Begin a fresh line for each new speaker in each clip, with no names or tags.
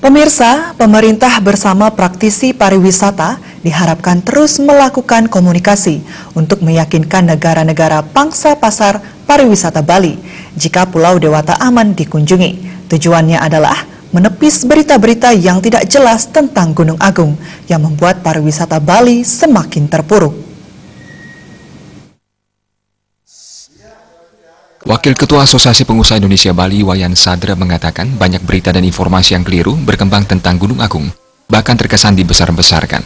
Pemirsa, pemerintah bersama praktisi pariwisata diharapkan terus melakukan komunikasi untuk meyakinkan negara-negara pangsa pasar pariwisata Bali jika Pulau Dewata aman dikunjungi. Tujuannya adalah menepis berita-berita yang tidak jelas tentang Gunung Agung yang membuat pariwisata Bali semakin terpuruk.
Wakil Ketua Asosiasi Pengusaha Indonesia Bali, Wayan Sadra, mengatakan banyak berita dan informasi yang keliru berkembang tentang Gunung Agung, bahkan terkesan dibesar-besarkan.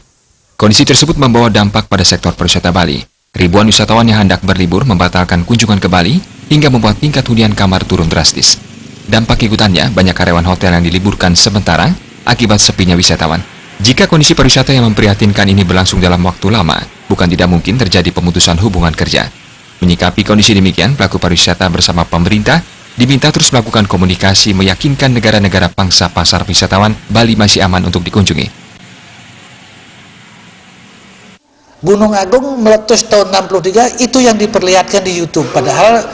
Kondisi tersebut membawa dampak pada sektor pariwisata Bali. Ribuan wisatawan yang hendak berlibur membatalkan kunjungan ke Bali hingga membuat tingkat hunian kamar turun drastis. Dampak ikutannya, banyak karyawan hotel yang diliburkan sementara akibat sepinya wisatawan. Jika kondisi pariwisata yang memprihatinkan ini berlangsung dalam waktu lama, bukan tidak mungkin terjadi pemutusan hubungan kerja. Menyikapi kondisi demikian, pelaku pariwisata bersama pemerintah diminta terus melakukan komunikasi meyakinkan negara-negara pangsa pasar wisatawan Bali masih aman untuk dikunjungi.
Gunung Agung meletus tahun 63 itu yang diperlihatkan di YouTube, padahal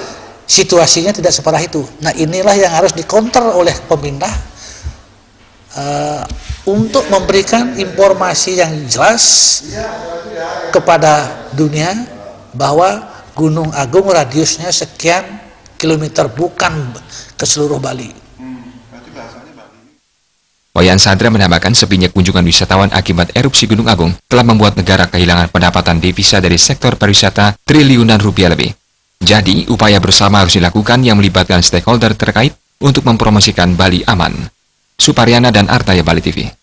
situasinya tidak separah itu. Nah, inilah yang harus dikonter oleh pemerintah untuk memberikan informasi yang jelas kepada dunia bahwa Gunung Agung radiusnya sekian kilometer, bukan ke seluruh Bali.
Wayan Sadra menambahkan sepinya kunjungan wisatawan akibat erupsi Gunung Agung telah membuat negara kehilangan pendapatan devisa dari sektor pariwisata triliunan rupiah lebih. Jadi, upaya bersama harus dilakukan yang melibatkan stakeholder terkait untuk mempromosikan Bali aman. Suparyana dan Artaya, Bali TV.